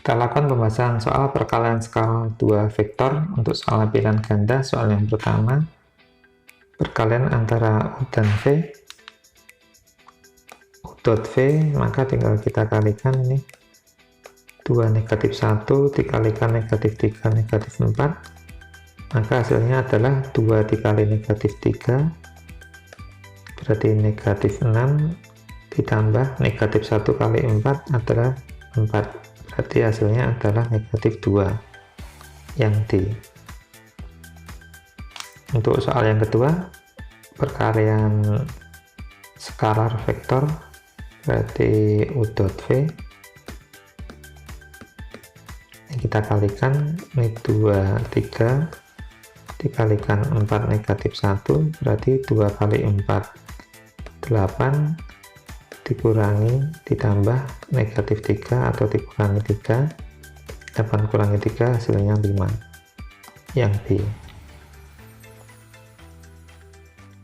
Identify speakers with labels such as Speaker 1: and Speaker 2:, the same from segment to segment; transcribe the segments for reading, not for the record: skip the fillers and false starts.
Speaker 1: Kita lakukan pembahasan soal perkalian skala 2 vektor untuk soal pilihan ganda. Soal yang pertama, perkalian antara U dan V. U dot V, maka tinggal kita kalikan ini 2 negatif 1 dikalikan negatif 3 negatif 4, maka hasilnya adalah 2 dikali negatif 3 berarti negatif 6 ditambah negatif 1 kali 4 adalah 4, berarti hasilnya adalah negatif 2 yang D. Untuk soal yang kedua, perkalian skalar vektor berarti U dot V, ini kita kalikan, ini 2 3 dikalikan 4 negatif 1 berarti 2 kali 4 8 dikurangi ditambah negatif 3 atau dikurangi 3, 8 kurangi 3 hasilnya 5 yang B.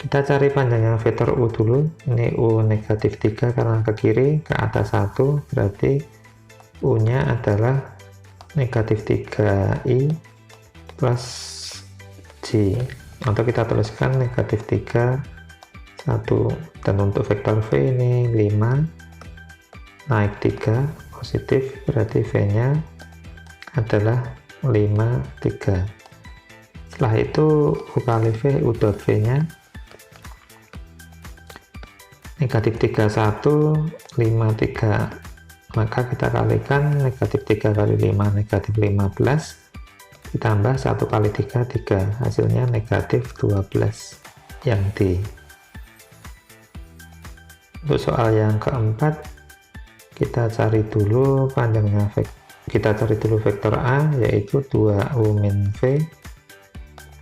Speaker 1: Kita cari panjangnya vektor U dulu. Ini U negatif 3 karena ke kiri ke atas 1, berarti U nya adalah negatif 3I plus J, atau kita tuliskan negatif 3 1. Dan untuk vektor V ini 5 naik 3 positif, berarti V nya adalah 5 3. Setelah itu U kali V, U dot V nya negatif 3 1 5 3, maka kita kalikan negatif 3 kali 5 negatif 15 ditambah 1 kali 3 3, hasilnya negatif 12 yang D. Untuk soal yang keempat, kita cari dulu panjangnya vektor A, yaitu 2U min V,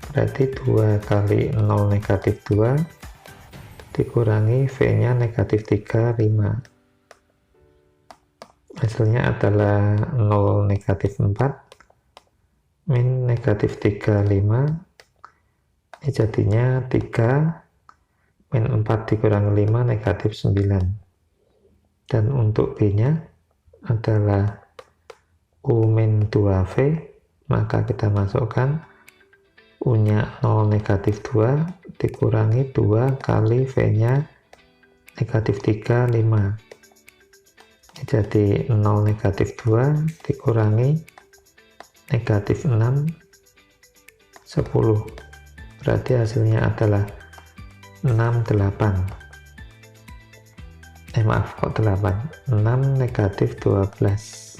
Speaker 1: berarti 2 kali 0 negatif 2 dikurangi V nya negatif 3 5, hasilnya adalah 0 negatif 4 min negatif 3 5, ini jadinya 3 min 4 dikurangi 5 negatif 9. Dan untuk B nya adalah U min 2V, maka kita masukkan U nya 0 negatif 2 dikurangi 2 kali V nya negatif 3 5, ini jadi 0 negatif 2 dikurangi negatif 6 10, berarti hasilnya adalah 6 8, maaf kok 8, 6 negatif 12.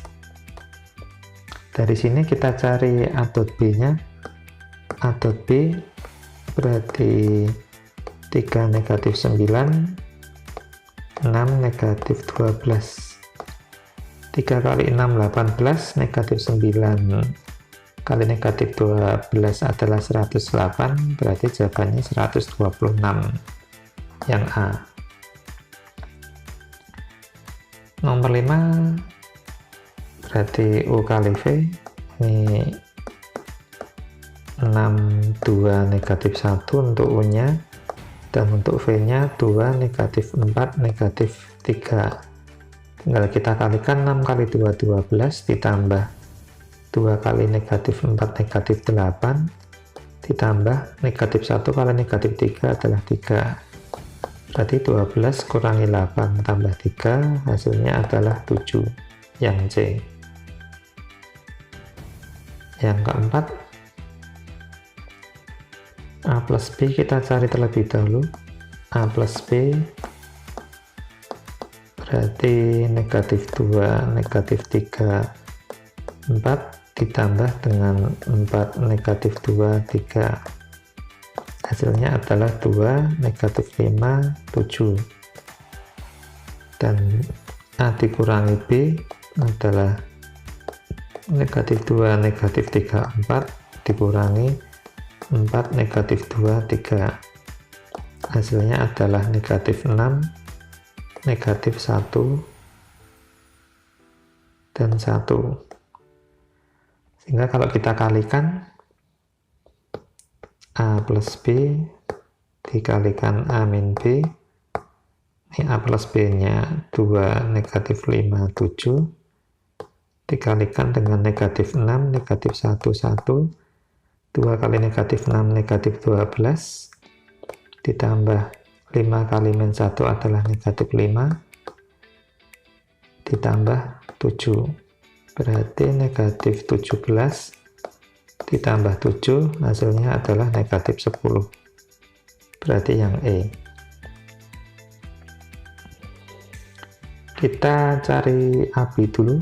Speaker 1: Dari sini kita cari A dot B nya. A dot B berarti 3 negatif 9 6 negatif 12, 3 kali 6 18, negatif 9 kali negatif 12 adalah 108, berarti jawabannya 126 yang A. Nomor 5 berarti U kali V, ini 6 2 negatif 1 untuk U nya, dan untuk V nya 2 negatif 4 negatif 3, tinggal kita kalikan 6 kali 2 12 ditambah 2 kali negatif 4 negatif 8 ditambah negatif 1 kali negatif 3 adalah 3, berarti 12 kurangi 8 tambah 3 hasilnya adalah 7 yang C. Yang keempat, A plus B kita cari terlebih dahulu. A plus B berarti negatif 2 negatif 3 4 ditambah dengan 4 negatif 2 3, hasilnya adalah 2 negatif 5 7, dan A dikurangi B adalah negatif 2 negatif 3 4 dikurangi 4 negatif 2 3, hasilnya adalah negatif 6 negatif 1 dan 1, sehingga kalau kita kalikan A plus B dikalikan A min B, ini A plus B nya 2 negatif 5 7 dikalikan dengan negatif 6, negatif 1, 1. 2 kali negatif 6, negatif 12. Ditambah 5 kali min 1 adalah negatif 5. Ditambah 7. Berarti negatif 17 ditambah 7 hasilnya adalah negatif 10. Berarti yang E. Kita cari AB dulu.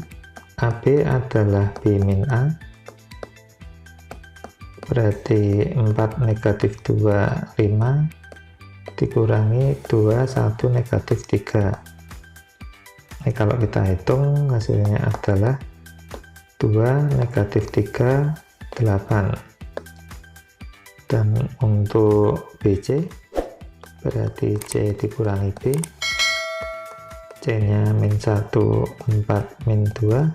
Speaker 1: AB adalah B min A. Berarti 4 negatif 2, 5. Dikurangi 2, 1 negatif 3. Ini kalau kita hitung hasilnya adalah 2 negatif 3, 8. Dan untuk BC berarti C dikurangi B, C nya min 1, 4 min 2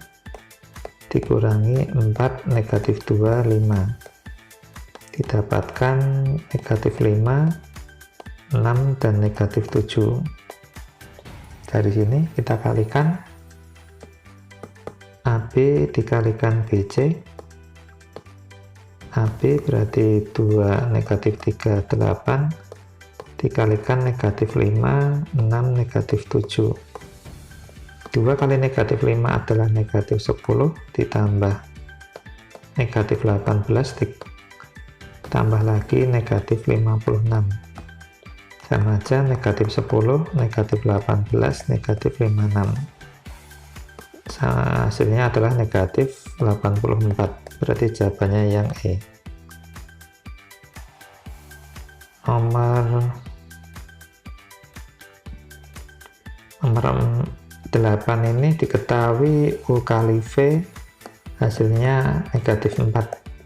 Speaker 1: dikurangi 4 negatif 2, 5. Didapatkan negatif 5, 6 dan negatif 7. Dari sini kita kalikan AB dikalikan BC. AB berarti 2 negatif 3, 8 dikalikan negatif 5, 6 negatif 7. 2 kali negatif 5 adalah negatif 10 ditambah negatif 18 ditambah lagi negatif 56. Sama aja negatif 10, negatif 18, negatif 56. Hasilnya adalah negatif 84. Berarti jawabannya yang E. Nomor 8 ini diketahui U kali V hasilnya negatif 4,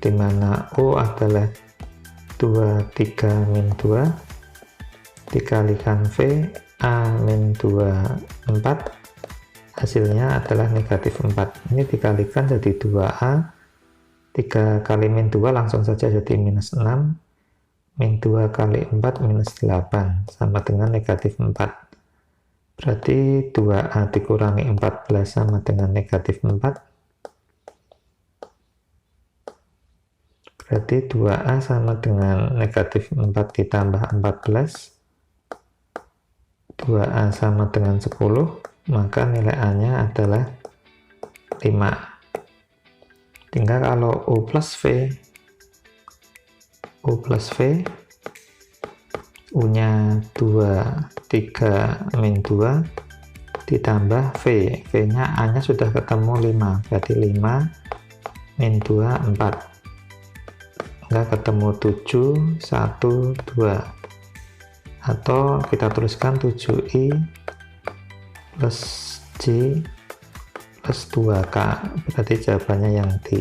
Speaker 1: di mana U adalah 2, 3, min 2 dikalikan V A min 2, 4 hasilnya adalah negatif 4. Ini dikalikan jadi 2A, 3 kali min 2 langsung saja jadi minus 6, min 2 kali 4 minus 8 sama dengan negatif 4. Berarti 2A dikurangi 14 sama dengan negatif 4. Berarti 2A sama dengan negatif 4 ditambah 14. 2A sama dengan 10, maka nilai A-nya adalah 5. Tinggal kalau U plus V, U-nya 2, 3, min 2 ditambah V, V-nya A-nya sudah ketemu 5, berarti 5 min 2, 4. Enggak ketemu 7, 1, 2. Atau kita tuliskan 7I plus J plus 2K, berarti jawabannya yang D.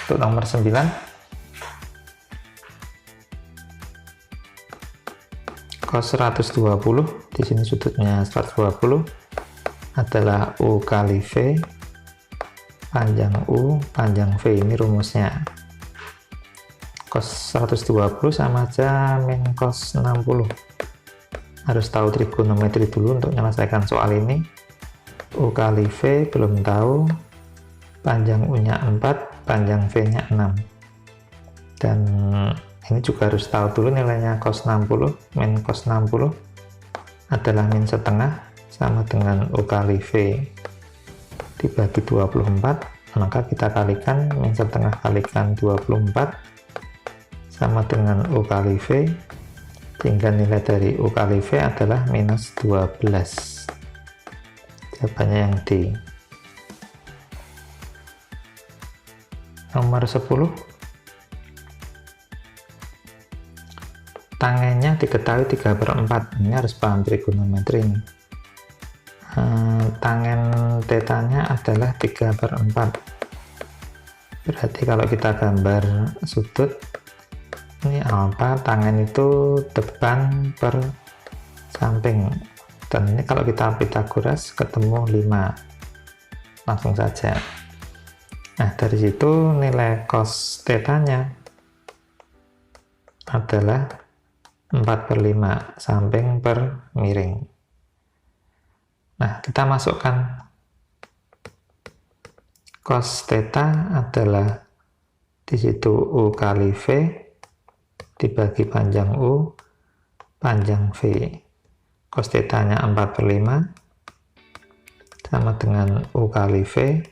Speaker 1: Untuk nomor 9, cos 120, di sini sudutnya 120 adalah U kali V, panjang U, panjang V, ini rumusnya. Cos 120 sama aja min cos 60. Harus tahu trigonometri dulu untuk menyelesaikan soal ini. U kali V belum tahu, panjang U-nya 4, panjang V-nya 6. Dan ini juga harus tahu dulu nilainya cos 60, min cos 60 adalah min setengah sama dengan U kali V dibagi 24, maka kita kalikan min setengah kalikan 24 sama dengan U kali V, sehingga nilai dari U kali V adalah minus 12. Jawabannya yang D. Nomor 10, tangennya diketahui 3/4. Ini harus paham trigonometri ini. Tangen tetanya adalah 3/4. Berarti kalau kita gambar sudut, ini apa? Tangen itu depan per samping. Dan ini kalau kita Pythagoras ketemu 5. Langsung saja. Nah, dari situ nilai cos tetanya adalah 4/5, samping per miring. Nah, kita masukkan cos theta adalah di situ U kali V dibagi panjang U, panjang V. Cos theta-nya 4/5 sama dengan U kali V,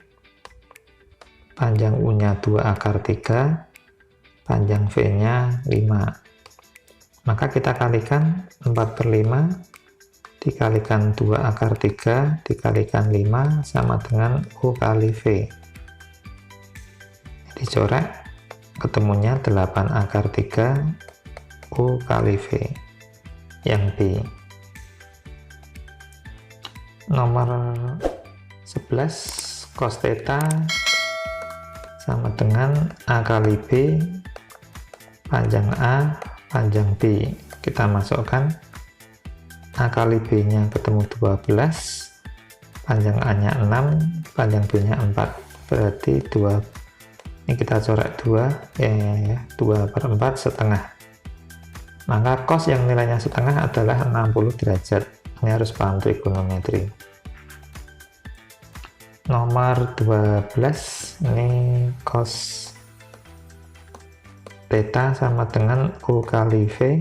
Speaker 1: panjang U-nya 2/3, panjang V-nya 5. Maka kita kalikan 4/5 dikalikan 2/3 dikalikan 5 sama dengan U kali V. Dicoret, ketemunya 8/3 U kali V yang B. Nomor 11, cos theta sama dengan A kali B, panjang A, panjang B. Kita masukkan A kali B nya ketemu 12, panjang A nya 6, panjang B nya 4, berarti 2, ini kita coret 2/4 setengah. Maka cos yang nilainya setengah adalah 60 derajat. Ini harus paham trigonometri. Nomor 12, ini cos theta sama dengan U kali V,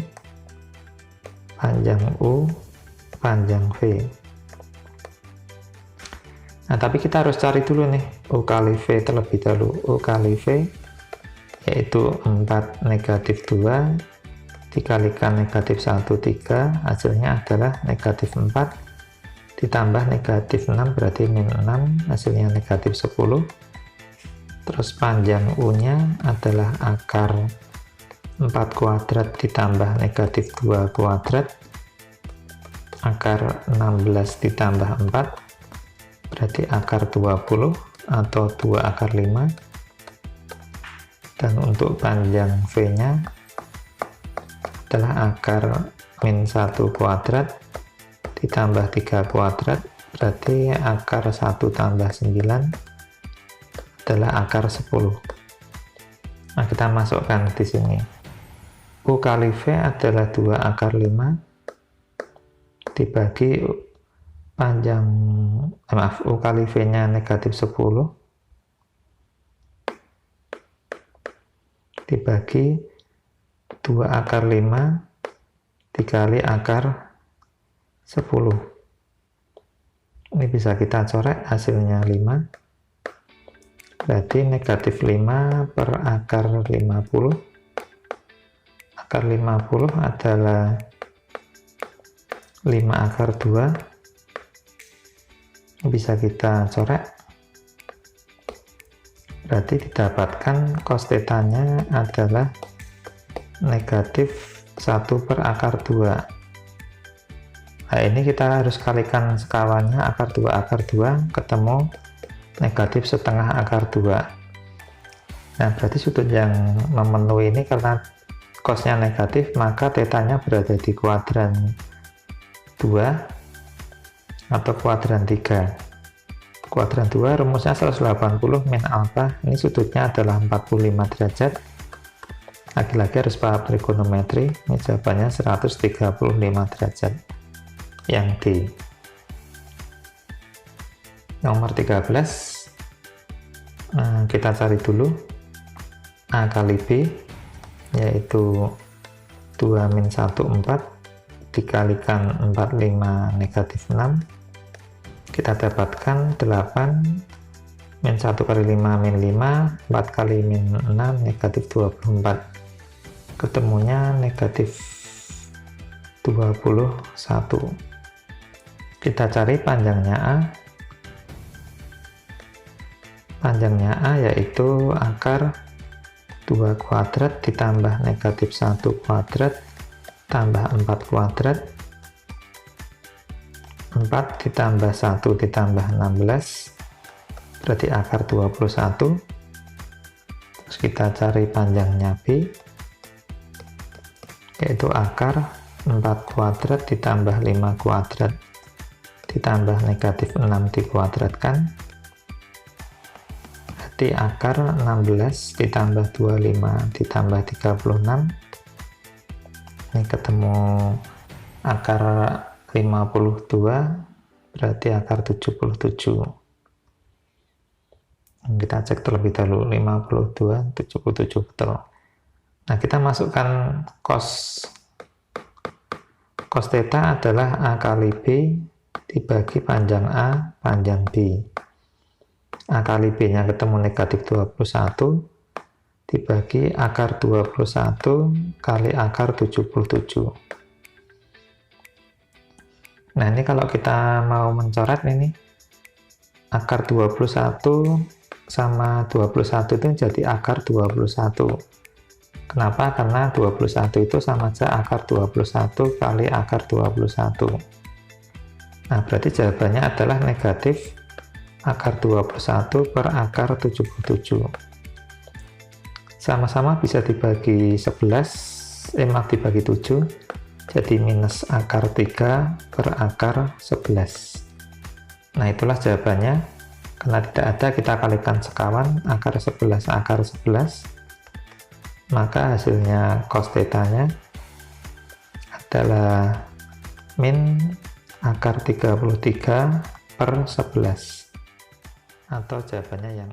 Speaker 1: panjang U, panjang V. Nah, tapi kita harus cari dulu nih U kali V terlebih dahulu. U kali V yaitu 4 negatif 2 dikalikan negatif 1, 3, hasilnya adalah negatif 4 ditambah negatif 6 berarti min 6, hasilnya negatif 10. Terus panjang U-nya adalah akar 4 kuadrat ditambah negatif 2 kuadrat, akar 16 ditambah 4 berarti akar 20 atau 2/5. Dan untuk panjang V-nya adalah akar min 1 kuadrat ditambah 3 kuadrat berarti akar 1 tambah 9 adalah akar 10. Nah, kita masukkan di sini. U kali V adalah 2/5 dibagi panjang, U kali V nya negatif 10 dibagi 2/5 dikali akar 10. Ini bisa kita coret, hasilnya 5, berarti negatif 5 per akar 50. Akar 50 adalah 5/2, bisa kita coret, berarti didapatkan cos theta-nya adalah negatif 1/2. Nah, ini kita harus kalikan sekawannya, akar 2/2 ketemu negatif setengah akar 2. Nah, berarti sudut yang memenuhi ini karena cosnya negatif, maka theta-nya berada di kuadran 2 atau kuadran 3. Kuadran 2 rumusnya 180 min alfa, ini sudutnya adalah 45 derajat. Lagi-lagi harus paham trigonometri, ini jawabannya 135 derajat yang D. Nomor 13, kita cari dulu A kali B, yaitu 2 min 1 4 dikalikan 4 5 negatif 6, kita dapatkan 8 min 1 kali 5 min 5, 4 kali min 6 negatif 24, ketemunya negatif 21. Kita cari panjangnya A. Panjangnya A yaitu akar 2 kuadrat ditambah negatif 1 kuadrat tambah 4 kuadrat, 4 ditambah 1 ditambah 16 berarti akar 21. Terus kita cari panjangnya B, yaitu akar 4 kuadrat ditambah 5 kuadrat ditambah negatif 6 dikuadratkan, berarti akar 16 ditambah 25 ditambah 36, ini ketemu akar 52 berarti akar 77. kita cek terlebih dahulu 52, 77 betul. Nah, kita masukkan cos theta adalah A kali B dibagi panjang A panjang B. A kali B nya ketemu negatif 21 dibagi akar 21 kali akar 77. Nah, ini kalau kita mau mencoret ini, akar 21 sama 21 itu jadi akar 21. Kenapa? Karena 21 itu sama aja akar 21 kali akar 21. Nah, berarti jawabannya adalah negatif akar 21 per akar 77. Sama-sama bisa dibagi 11, maaf dibagi 7, jadi minus akar 3 per akar 11. Nah, itulah jawabannya. Karena tidak ada, kita kalikan sekawan, akar 11 akar 11, maka hasilnya cos theta-nya adalah min akar 33 per 11, atau jawabannya yang